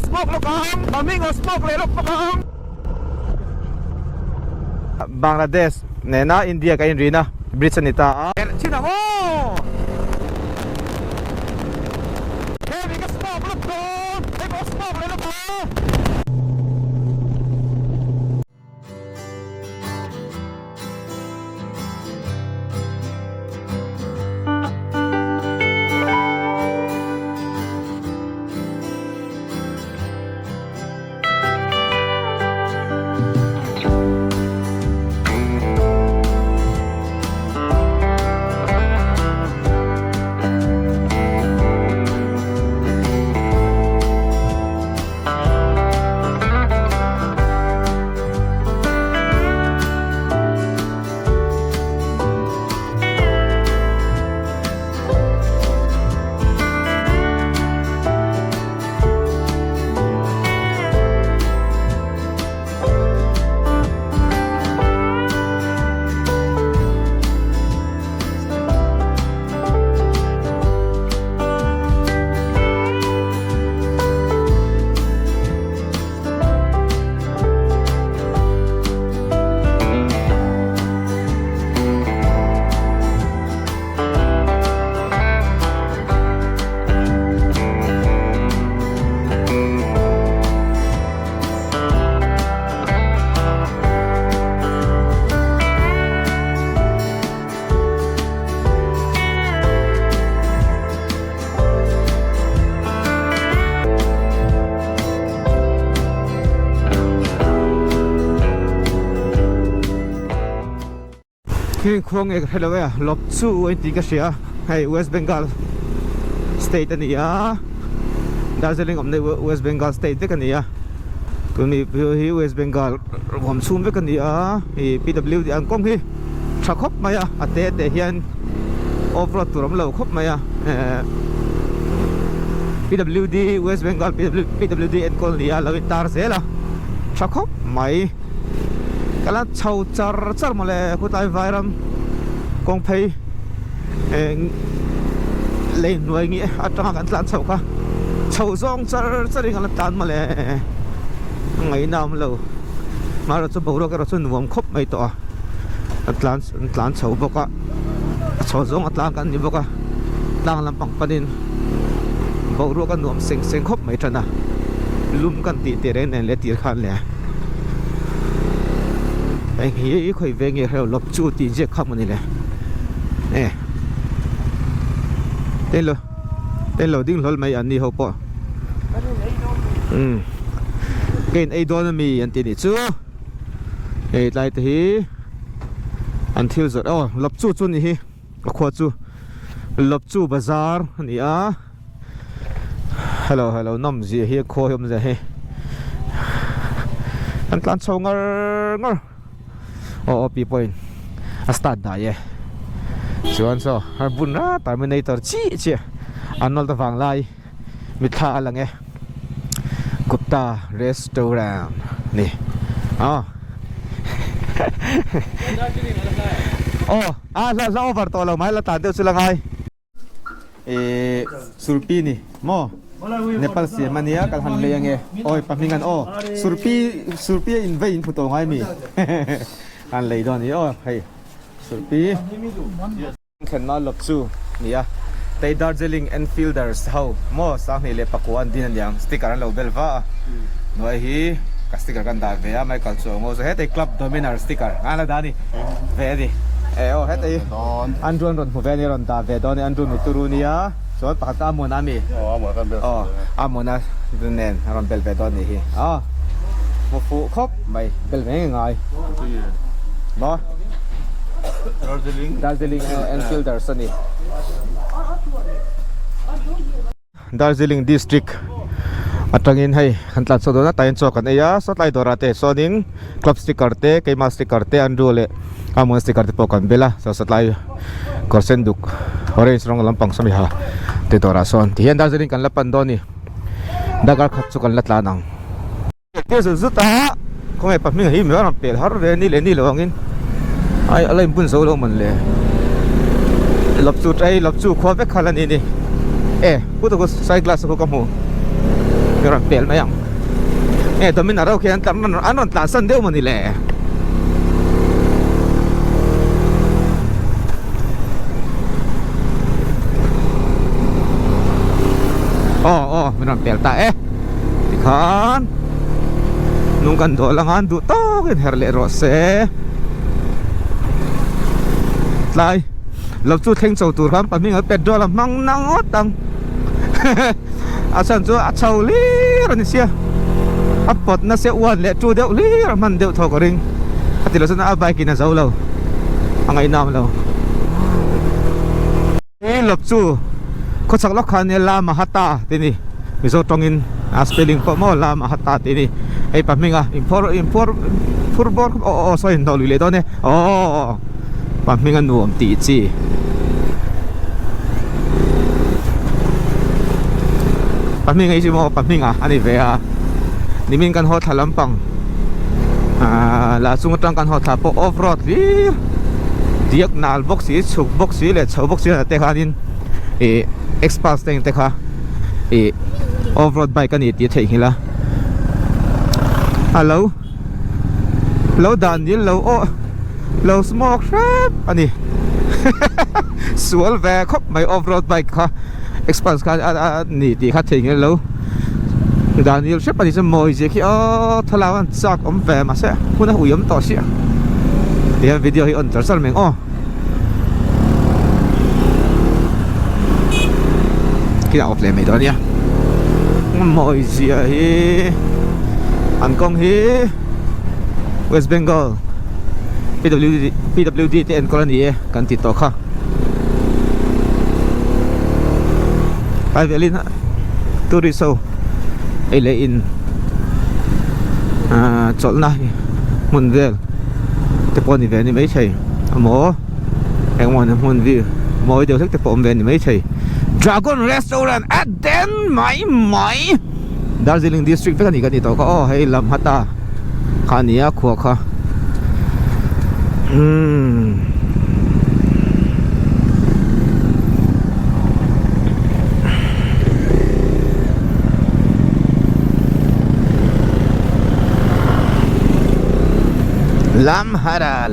smoke lo kang bombing o smoke le lo kang Bangladesh nena India ka inrina bridge nita china mo heavy ka smoke lo kang heavy smoke le lo kang Kung ek hello ya lop chu enti ka sia hai West Bengal state ani ya Darjeeling omne West Bengal state ve kan ya tuni hi West Bengal rom chum ve kan ya hi PWD ang kom hi thakop maya ate te hian overall turam lo khop maya PWD West Bengal PWD en kol ya lo tar se la thakop mai kala chau char male khutai vairam kong phei le nuai ngi atanga kan tlan chau ka chau zong char ring ala tan male ngai nam lo mara chu boro ka ro chu nuam khop mai to tlan chau boka chau zong atlang kan ni boka tlang lampang panin boro ka nuam seng khop mai thana lum kan ti te ren le tir khan le anh hi khoi ve nge hel lop chu ti je kham ni le tên lo ding lol mai an ni ho po ken ai don mi an ti ni chu lai te hi until zot oh lop chu ni hi khwa chu lop chu bazar ni a hello nam ji hi kho yom ja he an tlan chau ngar oh people start da ye chuan so har bun na terminator chi anol ta wang lai mitha alang e Gupta restaurant ni la over to lo mai la ta de sulang ai surpi ni mo Nepal si mania kal han le yang e oi pamingan surpi in vein photo ngai mi an lei don ni hei surpi khen na lop chu ni a tei Darjeeling Enfielders how mo sang ni le pakuan din yang sticker an lo belwa noi hi ka sticker kan da ve a mai kal chu ngo so he tei club dominar sticker ala da ni ve di he tei andron hu ve ni ron da ve don andron mi turu ni a so pa ta mo na mi mo kan bel amona nen ron bel ve don ni hi mo fu khop mai bel ve ngai bo Darjeeling Enfielders ni Darjeeling district atangin hai hantlan so dona tain chok an eya so tlai dorate so ning club sticker te keima sticker te andule amon sticker te pokan bela so satlai korsen duk orange rong lampang sami ha te dora son ti hian Darjeeling kan lapan doni dagar khat chu kan latla nang ke su zuta kong e paming hi me ram pel har re ni le ni lawangin ai alai bun so lo man le lop chu khwa ve khalan ni pu to ko sai glass ko kamu Pero pel mayang to min araw kaya anon tasan deu mo nile minang pel ta ikan nung kan dolangan du to kin herle rose lai lop chu theng chou tur kham paming pet do la mang nangotang asan chu a chau li ran sia apot na se wan le chu deu li man deu tho ko ring atilo sana abai kin na zau lo angai nam lo lop chu ko chak lok khan ne la ma hata tini miso tongin spelling po mo la ma hata tini ai paminga import furbor so in dolu le done paminga nuam ti chi paminga isi mo paminga ani ve nimin kan hot halampang la sungutang kan hot po off road li diak nal box si chuk box si le chau box si te khanin express teng te kha off road bike kan ti thei hila hello Daniel low smoke trap ani sual ve khop mai off road bike kha express kha ni ti kha thei hello Daniel ship ani se moi je ki thalawan chak om ve ma se huna uyam to sia dia video hi on sal meng kina off le mai don ya moi je hi an kong hi West Bengal PWD TN colony kan ti to kha ai velin turiso ele in cholna munvel te poni ve ni mai thei amo engwan mun vi moi deu thek te pom ve ni mai thei Dragon Restaurant at Den mai Darjeeling district kan ni kan ti to ko hei lam hata khania khuwa kha Lamhara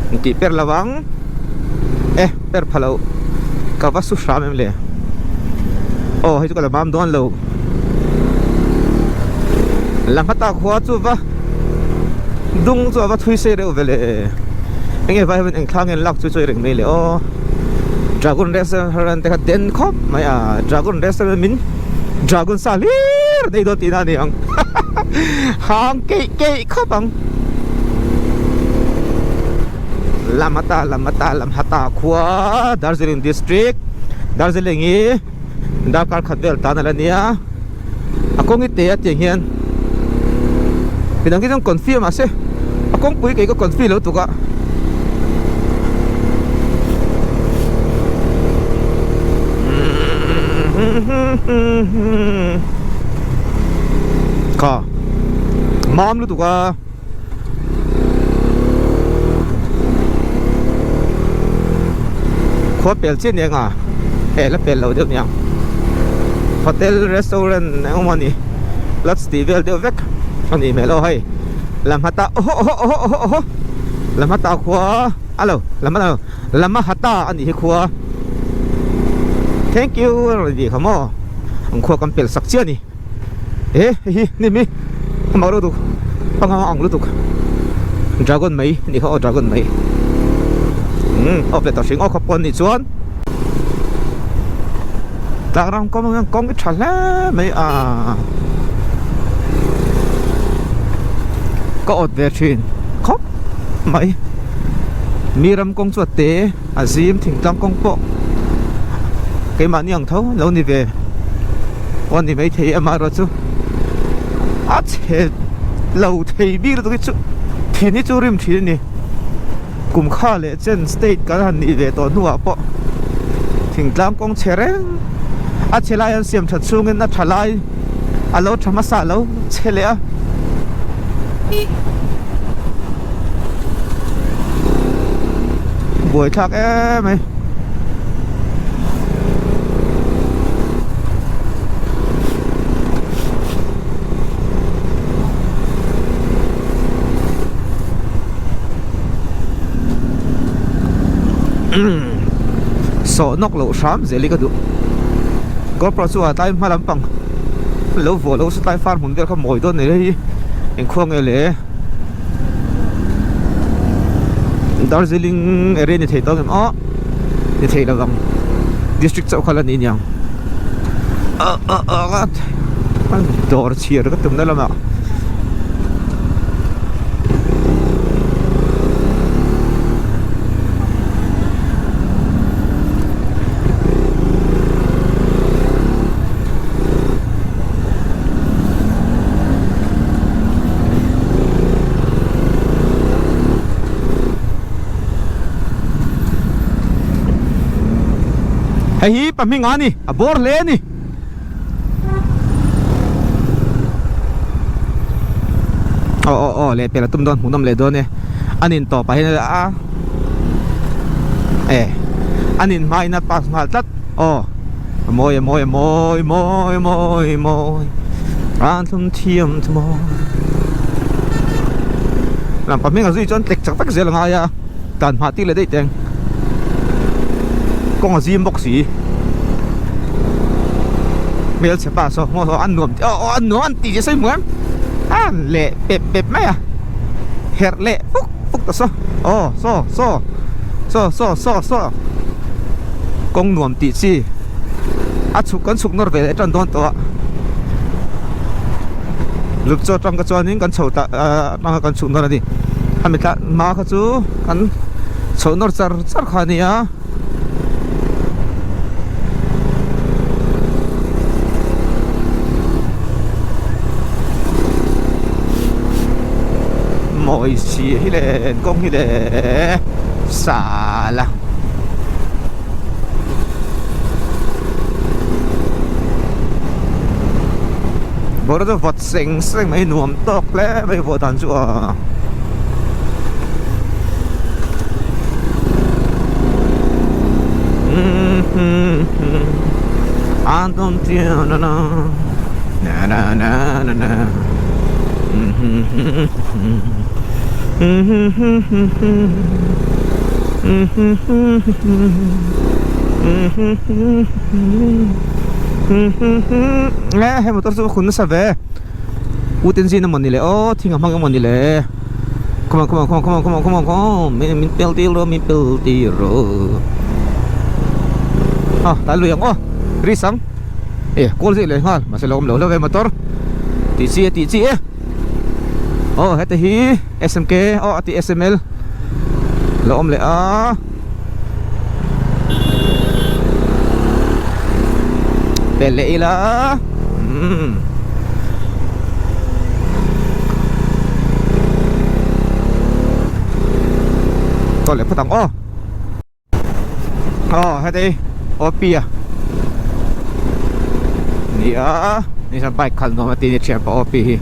Nti per lawang per phalau kawasu shramem le hi chu kala bam don lo lamata khwa chu va dung chu va thui se re vele enge vai ben engkhlang en lak chu choi reng me le Dragon Restaurant te kha den khop mai Dragon Restaurant min Dragon salir dei do tina ni ang hang ke khopang lamhata khwa Darjeeling district Darjeeling i Dakar khatbel tanala nia akong ite ati hian pinang kitang confirm ase akong pui kay ko confirm lo tuka ka mam lu tuka khwa pel chen ne nga la pel lo de nyang hotel restaurant ngomani let's tivel de vek ani melo hai lamhata lamhata khwa alo lamhata ani hi khwa thank you ri khamo ang khwa kam pel sak chia ni hi ni mi maro du panga ang lu tu dragon mai ni kho dragon mai ople to sing khopon ni chuan tarang ko mang kong thala mai có ột về truyền khóc mấy miram công chuột tế azim thỉnh tam công bộ cái mà nhàng thấu lâu đi về quan thì mấy thấy em rồi chứ chết lâu thấy biết được cái chú thì ní chú rim thì nè cùng khá lệ trên state cái hành đi về tận hùa bộ thỉnh tam công chế reng chế lại anh xem thật xuống nên nó trả lại lâu chăm sóc lâu chế lệ buổi thác em ấy so nok lo sham zeli ka du GoPro chu a tai malam pang lo vo lo su tai fan hun der kha moi don nei en khong ele Darjeeling area ni thei to em o ni thei la bang district chau khala ni nyang an dor chiar ka tum na lama hi paminga ni abor le ni le pela tum don munam le don ne anin to pa hin a anin mai na pas ngal tat moi ran thum thiam thmo lam paminga zui chon tek chak tak zel nga ya kan ma ti le dei teng con ở diêm bốc xí bây giờ sẽ bà sao ngồi ăn nuông ăn tí chứ sao muốn lệ bẹp mấy à hẹt lệ phúc ta so con nuông tí gì chụp con chụp nó về trong đó to lúc cho trong cái cho những con sầu ta đang con chụp nó là đi hay mình ta mà cái chú con sầu nó rất khó này á mọi gì hi lệ công hi lệ xả là bữa đó vật sinh mấy nuông tóc lẽ mấy vợ thằng chúa anh don't feel na nghe hay một tao số khốn sao về u tiên gì nó mòn đi lệ thì ngắm mang mòn đi lệ come on mình pel ti rồi ta luyện ri sang call gì lệ ha mà sẽ lom lỗ về motor tí chi hết hi SMK ti SML lom lệ belle là tôi lại phát tăng hết đi pia ni sampai kalau mati ni siapa opi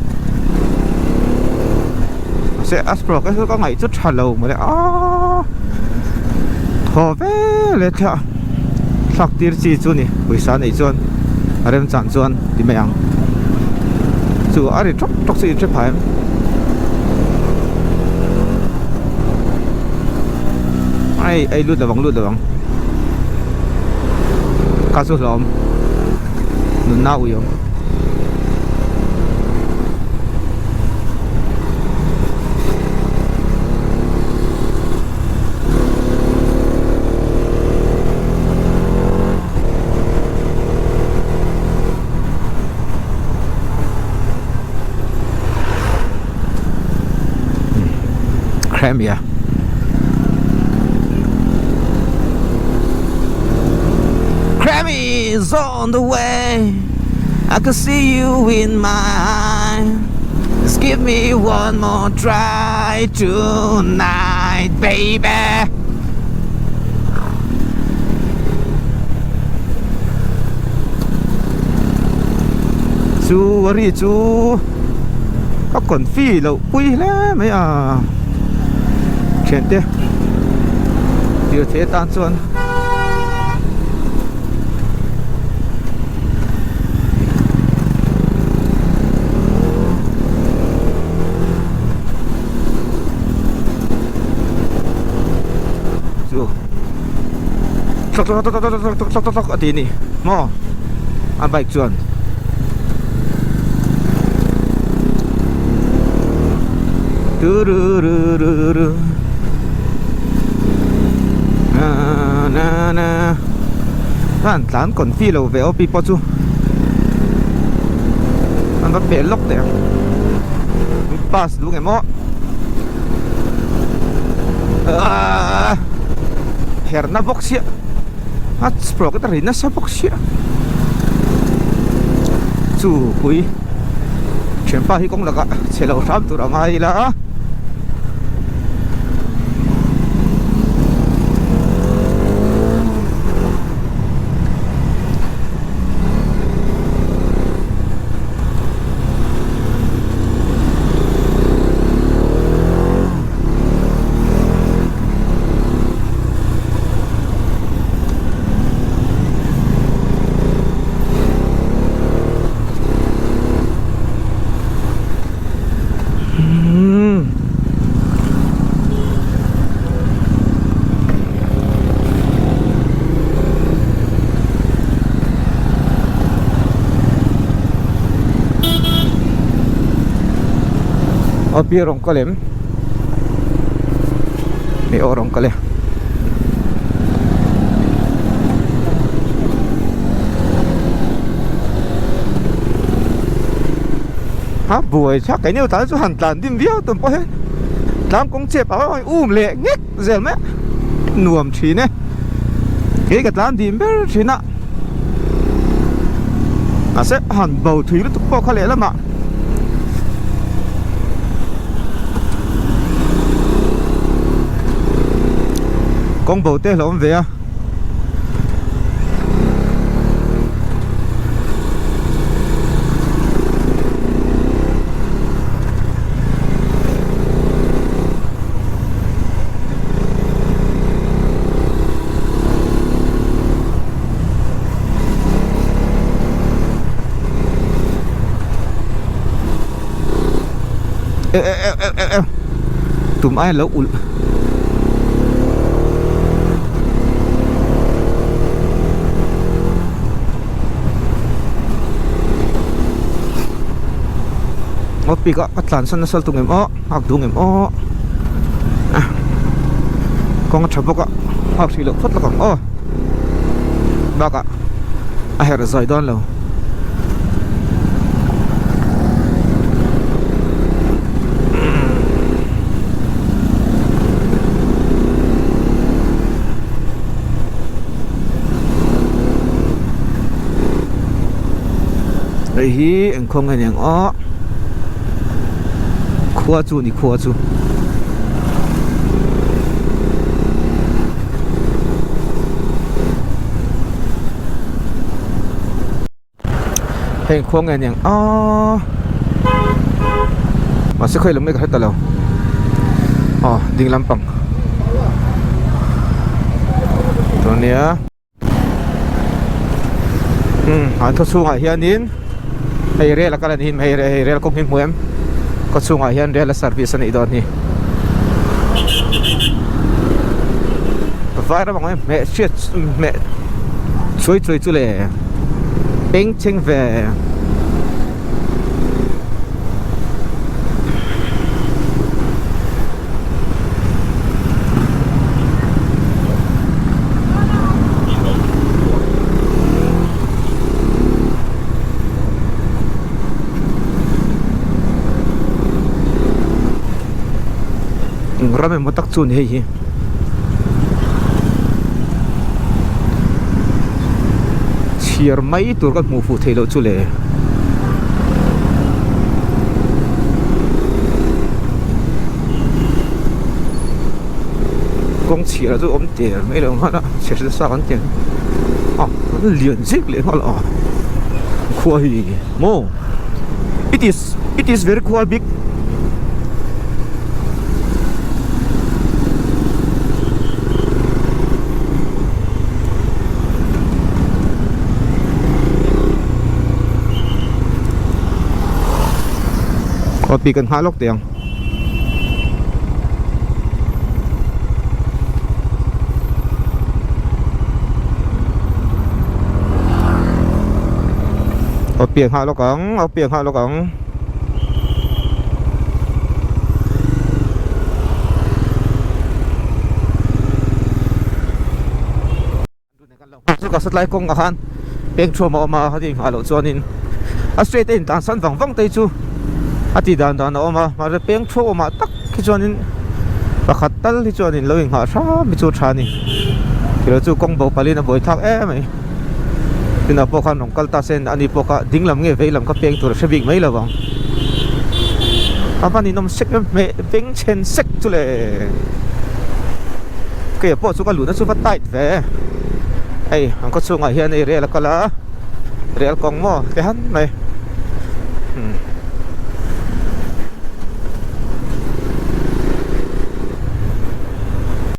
sẽ aspro cái có ngày chút hello mà đấy thò về lên theo sạc tiền chi chuan nè buổi sáng này chuan rem chán chuan đi mày ăn chú ở đây chốc xí chốc phải ai lút là vắng cá sấu lòm nụ nao yêu Crimea. Crimea is on the way. I can see you in my eyes. Just give me one more try tonight, baby. Chú ơi chú, có còn phi lậu quy lắm mấy à. Chuyện thế tir thế tan chuan tok ati ni mo an bike chuan turururu na tan tan kon fi lo ve opi po chu an va pe lok de pass du nge mo herna boxia at sprocket rin na sa boxia chu pui chempa hi kong laga chelo ram tu rangai la Opi rong kalem ni orang kale ha buổi chắc cái nhiều tán cho hẳn tàn tim viết tuần qua hết làm công chẹp áo lệ nhếch giờ mấy nuông trí nè cái tán tim biết trí nè sẽ hẳn bầu thủy nó tụt qua khó lẽ lắm ạ con bầu tê lộn về à tụm ai lẩu Opi ka atlan san nasal tungem o agdungem o kong chaboka hak silo photla kong o baka aher zaidon lo hi ang kong anyang o khua chu ni khua chu heng khuang anyang mà sẽ khơi lắm mấy cái hết lâu đinh lampang tuần này anh thôi xuống hiện in hay re là cái này hay re là công hình muem có xuống hiện re là service này đó ni vài đó bằng em mẹ chết mẹ chuối chú lệ bánh chưng về rame mo tak chun hi chiar mai tur ka mu fu thelo chule kong chiar zo om ter mai lo ha che se sa kan ten lian zik le hol khua hi mo it is very quite big có bị cần hai lốc tiền ở biển hai lốc cống ở biển hai lốc cống chú cả sát lại công ngàn biển chua mà hả thì hai lốc cho nên straight in tan san vắng vắng tây chú ati dan dan mà rồi biển chua mà tắc cái cho nên và khát tal thì cho nên lời họ sao bị chú chán đi thì là chú công bố phải lên bồi thác mày thì là bộ khăn nông cắt ta sen anh đi bộ cả đinh làm nghe vậy làm các biển tôi sẽ bị mấy là vòng apa ni nom sek me ping chen sek tu le ke po chu ka lu na chu phát tight ve ai ang ko chu ngai hian ei rel kala rel kong mo te han mai